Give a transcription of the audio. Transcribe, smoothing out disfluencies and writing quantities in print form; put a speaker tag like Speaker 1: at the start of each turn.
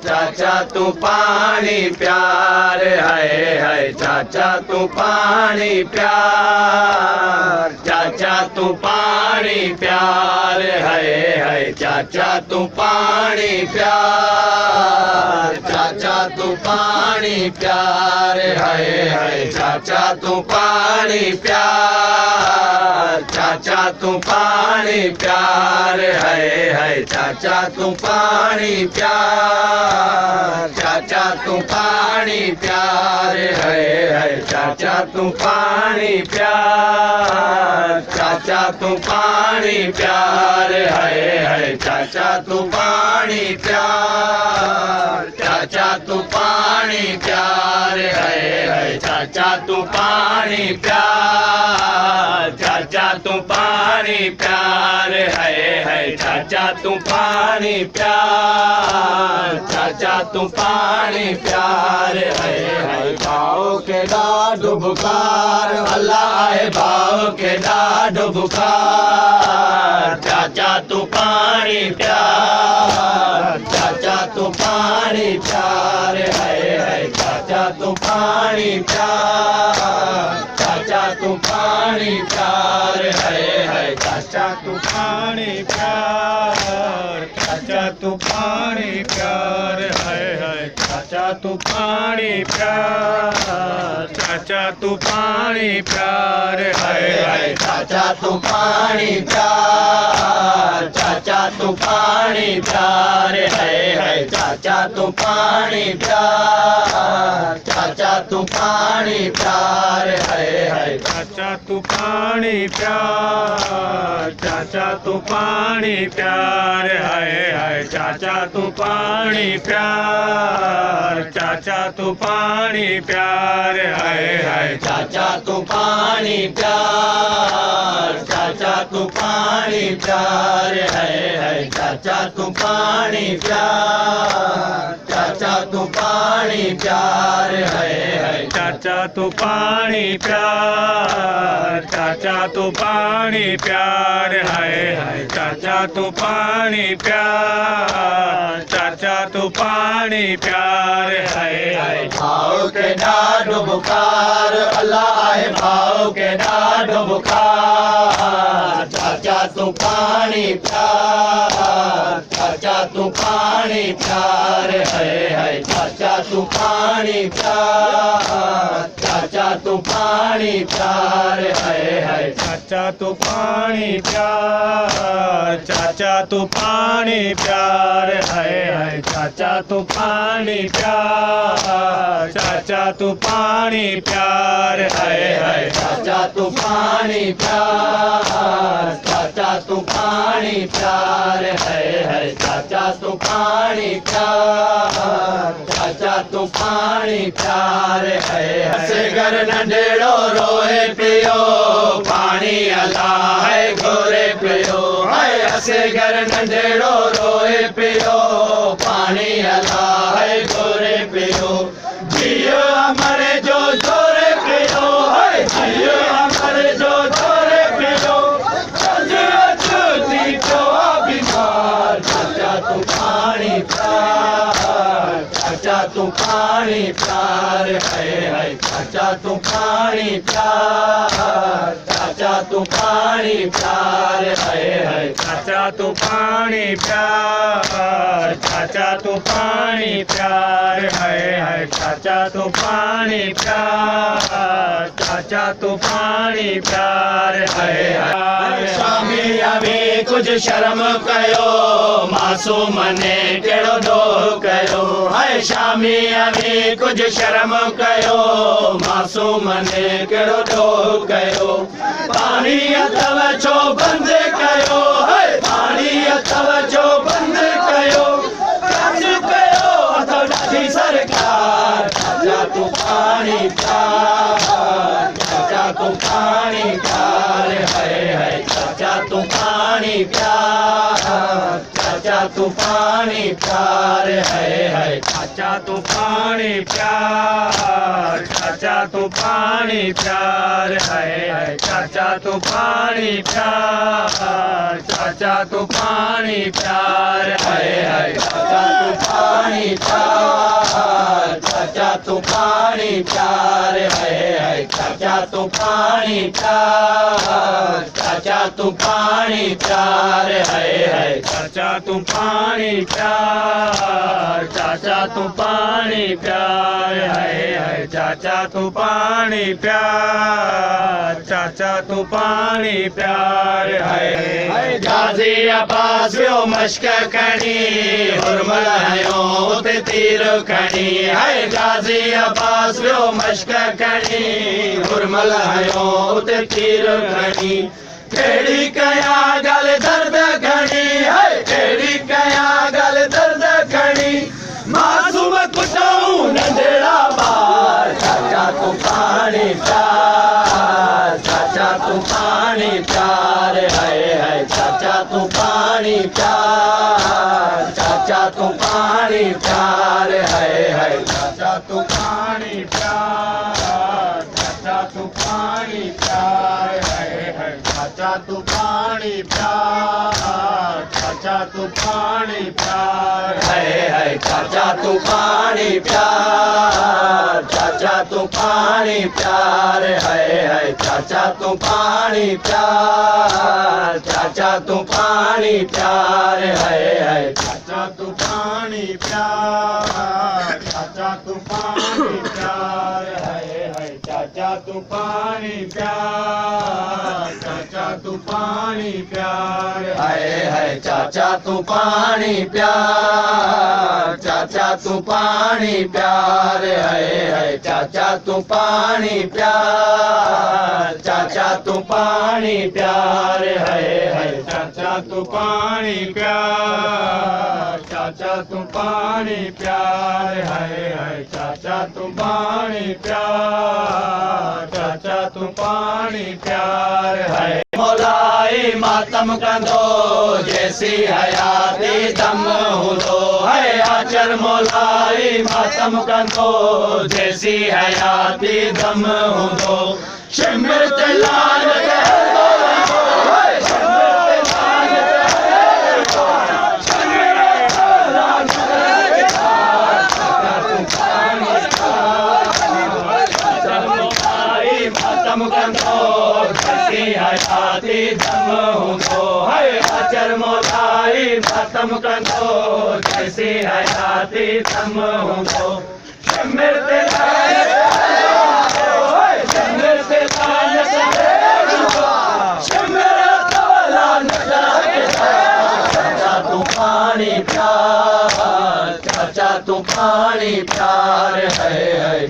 Speaker 1: चाचा तू पानी प्यार है चाचा तू पानी प्यार, चाचा तू पानी प्यार है चाचा तू पानी प्यार, चाचा तू पानी प्यार है चाचा तू पानी प्यार, चाचा तू पानी प्यार है चाचा तू पानी प्यार, चाचा तू पानी प्यार है चाचा तू पानी प्यार, चाचा तू पानी प्यार है चाचा तू पानी प्यार, चाचा तू पानी प्यार है चाचा तू पानी प्यार, चाचा तू पानी प्यार है चाचा तू पानी प्यार, चाचा तू पानी प्यार है भाव के डाढ बुखार, अल्लाह है भाव के डाढ बुखार, चाचा तू पानी प्यार, चाचा तू पानी प्यार है चाचा तू पानी प्यार, चाचा तू पानी प्यार है चाचा तू पानी प्यार, चाचा तू पानी प्यार है चाचा तू पानी प्यार, चाचा तू पानी प्यार है चाचा तू पानी प्यार, चाचा तू पानी प्यार है चाचा तू पानी प्यार, चाचा तू पानी प्यार है चाचा तू पानी प्यार, चाचा तू पानी प्यार है चाचा तू पानी प्यार, चाचा तू पानी प्यार है चाचा तू पानी प्यार, चाचा तू पानी प्यार है चाचा तू पानी प्यार, चाचा तू पानी प्यार है चाचा तू पानी प्यार, चाचा तू पानी प्यार है चाचा तू पानी प्यार, चाचा तू पानी प्यार है भाव के डाढ बुखार, अल्लाह है भाव के डाढ बुखार, चाचा तू पानी प्यार, चाचा तू पानी प्यार है चाचा तू पानी प्यार, चाचा तू पानी प्यार है चाचा तू पानी प्यार, चाचा तू पानी प्यार है चाचा तू पानी प्यार, चाचा तू पानी प्यार है चाचा तू पानी प्यार, चाचा तू पानी प्यार है चाचा तू पानी प्यार, चाचा तू पानी प्यार है असगर नंढेड़ो रोए पियो पानी अल्लाह है गोरे पियो है असगर नंढेड़ो रोए पियो पानी अल्लाह है गोरे पियो, जियो अमरे जो जोरे पियो है जियो अमरे जो जोरे पियो, छूटी तो बीमार, चाचा तू पानी प्यार, चाचा तू पानी प्यार है चाचा तू पानी प्यार, चाचा तू पानी प्यार है चाचा तू पानी प्यार, चाचा तू पानी प्यार है चाचा तू पानी प्यार, चाचा तू पानी प्यार है स्वामी अभी कुछ शर्म कयो मासूम ने केड़ो दो कयो है स्वामी अभी कुछ शर्म कयो मासूम ने केड़ो दो कयो, पानी अथव छो बंद कयो है पानी अथव छो बंद कयो, कर्ज कयो अथव ॾाढी सरकार, चाचा तू पानी प्यार, चाचा तू पानी प्यार है चाचा तू पानी प्यार, चाचा तू पानी प्यार है चाचा तू पानी प्यार, चाचा तू पानी प्यार है चाचा तू पानी प्यार, चाचा तू पानी प्यार है चाचा तू पानी प्यार, चाचा तू पानी प्यार है चाचा तू पानी प्यार, चाचा तू पानी प्यार है चाचा तू पानी प्यार, चाचा तू पानी प्यार है चाचा तू पानी प्यार, चाचा तू पानी प्यार है गाजी अब्बास व्यो मश्क खणी हुरमल हयो उते तीर खणी है गाजी अब्बास व्यो मश्क खणी हुरमल हयो उते तीर खणी केड़ी कया गल दर्द खणी है केड़ी कया गल दर्द खणी मासूम कुटाऊं नंढड़ा बार चाचा तू पानी प्यार, चाचा तू पानी प्यार है चाचा तू पानी प्यार, चाचा तू पानी प्यार है चाचा तू पानी प्यार, चाचा तू पानी प्यार है चाचा तू पानी प्यार, चाचा तू पानी प्यार है चाचा तू पानी प्यार, चाचा तू पानी प्यार है चाचा तू पानी प्यार, चाचा तू पानी प्यार है चाचा तू पानी प्यार, चाचा तू पानी प्यार है चाचा तू पानी प्यार, चाचा तू पानी प्यार है चाचा तू पानी प्यार, चाचा तू पानी प्यार है चाचा तू पानी प्यार, चाचा तू पानी प्यार है चाचा तू पानी प्यार, चाचा तू पानी प्यार है चाचा तू पानी प्यार, चाचा तू पानी प्यार है मोलाई मातम कंदो जैसी हयाती दम हुदो है आचर मोलाई मातम कंदो जैसी हयाती दम हुदो शिमरत लाल हयाती दम हुदो है आचर मोलाई मातम कंदो जैसी हयाती दम हुदो शिमरत चाचा तू पानी प्यार, चाचा तू पानी प्यार है